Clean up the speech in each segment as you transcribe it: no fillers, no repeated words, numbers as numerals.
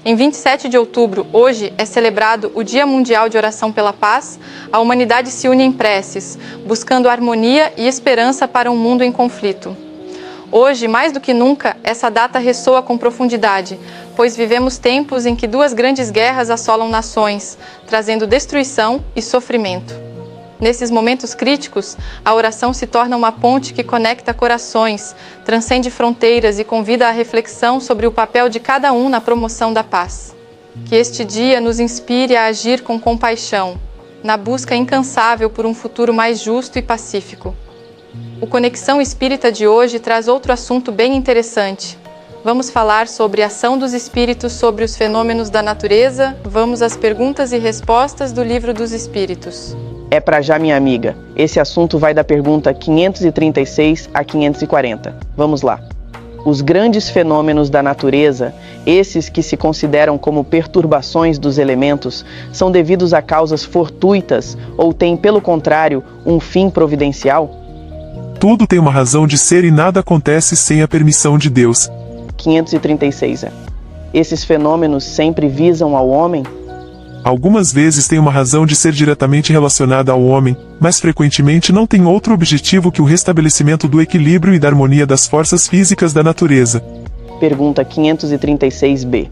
Em 27 de outubro, hoje, é celebrado o Dia Mundial de Oração pela Paz. A humanidade se une em preces, buscando harmonia e esperança para um mundo em conflito. Hoje, mais do que nunca, essa data ressoa com profundidade, pois vivemos tempos em que duas grandes guerras assolam nações, trazendo destruição e sofrimento. Nesses momentos críticos, a oração se torna uma ponte que conecta corações, transcende fronteiras e convida à reflexão sobre o papel de cada um na promoção da paz. Que este dia nos inspire a agir com compaixão, na busca incansável por um futuro mais justo e pacífico. O Conexão Espírita de hoje traz outro assunto bem interessante. Vamos falar sobre a ação dos espíritos sobre os fenômenos da natureza. Vamos às perguntas e respostas do Livro dos Espíritos. É pra já, minha amiga. Esse assunto vai da pergunta 536 a 540. Vamos lá. Os grandes fenômenos da natureza, esses que se consideram como perturbações dos elementos, são devidos a causas fortuitas ou têm, pelo contrário, um fim providencial? Tudo tem uma razão de ser e nada acontece sem a permissão de Deus. 536. Esses fenômenos sempre visam ao homem? Algumas vezes tem uma razão de ser diretamente relacionada ao homem, mas frequentemente não tem outro objetivo que o restabelecimento do equilíbrio e da harmonia das forças físicas da natureza. Pergunta 536b.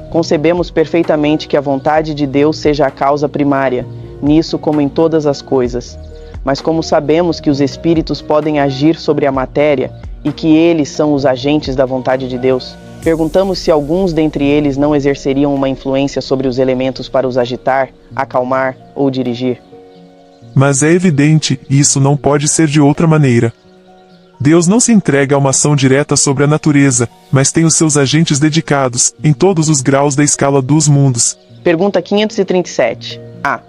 Concebemos perfeitamente que a vontade de Deus seja a causa primária, nisso como em todas as coisas. Mas como sabemos que os espíritos podem agir sobre a matéria e que eles são os agentes da vontade de Deus, perguntamos se alguns dentre eles não exerceriam uma influência sobre os elementos para os agitar, acalmar ou dirigir. Mas é evidente, e isso não pode ser de outra maneira. Deus não se entrega a uma ação direta sobre a natureza, mas tem os seus agentes dedicados, em todos os graus da escala dos mundos. Pergunta 537. A.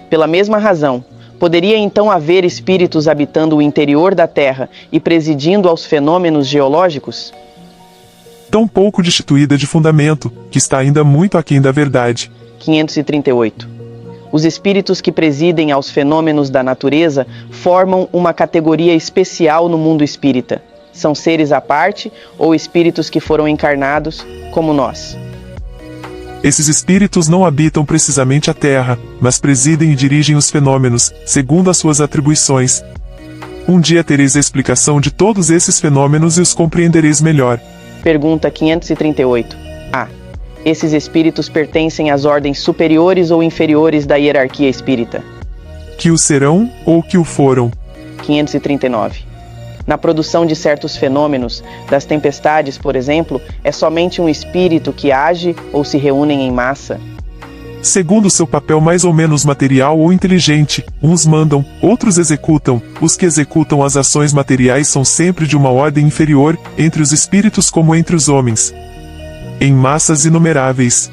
Pela mesma razão, poderia então haver espíritos habitando o interior da Terra e presidindo aos fenômenos geológicos? Tão pouco destituída de fundamento, que está ainda muito aquém da verdade. 538. Os espíritos que presidem aos fenômenos da natureza formam uma categoria especial no mundo espírita. São seres à parte ou espíritos que foram encarnados, como nós? Esses espíritos não habitam precisamente a Terra, mas presidem e dirigem os fenômenos, segundo as suas atribuições. Um dia tereis a explicação de todos esses fenômenos e os compreendereis melhor. Pergunta 538. A. Esses espíritos pertencem às ordens superiores ou inferiores da hierarquia espírita? Que o serão ou que o foram? 539. Na produção de certos fenômenos, das tempestades, por exemplo, é somente um espírito que age ou se reúnem em massa? Segundo seu papel mais ou menos material ou inteligente, uns mandam, outros executam. Os que executam as ações materiais são sempre de uma ordem inferior, entre os espíritos como entre os homens. Em massas inumeráveis.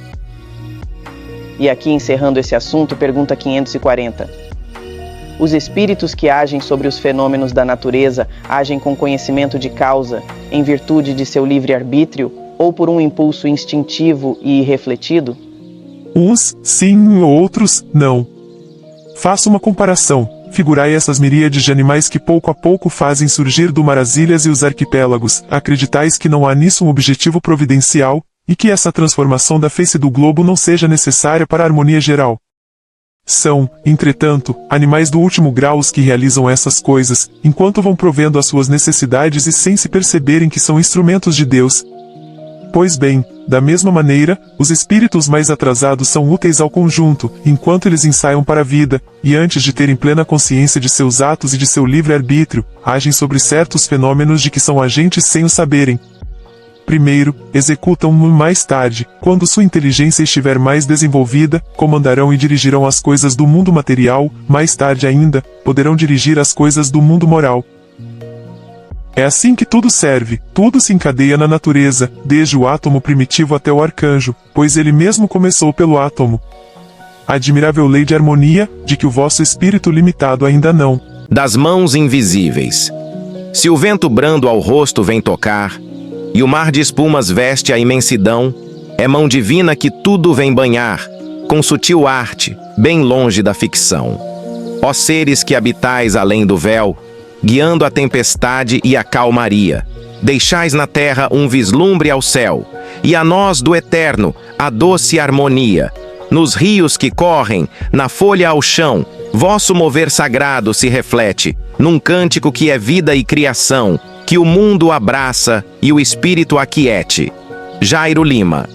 E aqui, encerrando esse assunto, pergunta 540. Os espíritos que agem sobre os fenômenos da natureza agem com conhecimento de causa, em virtude de seu livre-arbítrio, ou por um impulso instintivo e irrefletido? Uns, sim, outros, não. Faça uma comparação. Figurai essas miríades de animais que pouco a pouco fazem surgir do mar as ilhas e os arquipélagos. Acreditais que não há nisso um objetivo providencial, e que essa transformação da face do globo não seja necessária para a harmonia geral? São, entretanto, animais do último grau os que realizam essas coisas, enquanto vão provendo as suas necessidades e sem se perceberem que são instrumentos de Deus. Pois bem, da mesma maneira, os espíritos mais atrasados são úteis ao conjunto, enquanto eles ensaiam para a vida, e antes de terem plena consciência de seus atos e de seu livre-arbítrio, agem sobre certos fenômenos de que são agentes sem o saberem. Primeiro, executam-no mais tarde, quando sua inteligência estiver mais desenvolvida, comandarão e dirigirão as coisas do mundo material, mais tarde ainda, poderão dirigir as coisas do mundo moral. É assim que tudo serve, tudo se encadeia na natureza, desde o átomo primitivo até o arcanjo, pois ele mesmo começou pelo átomo. Admirável lei de harmonia, de que o vosso espírito limitado ainda não. Das mãos invisíveis. Se o vento brando ao rosto vem tocar, e o mar de espumas veste a imensidão, é mão divina que tudo vem banhar, com sutil arte, bem longe da ficção. Ó seres que habitais além do véu, guiando a tempestade e a calmaria. Deixais na terra um vislumbre ao céu, e a nós do eterno a doce harmonia. Nos rios que correm, na folha ao chão, vosso mover sagrado se reflete, num cântico que é vida e criação, que o mundo abraça e o espírito aquiete. Jairo Lima.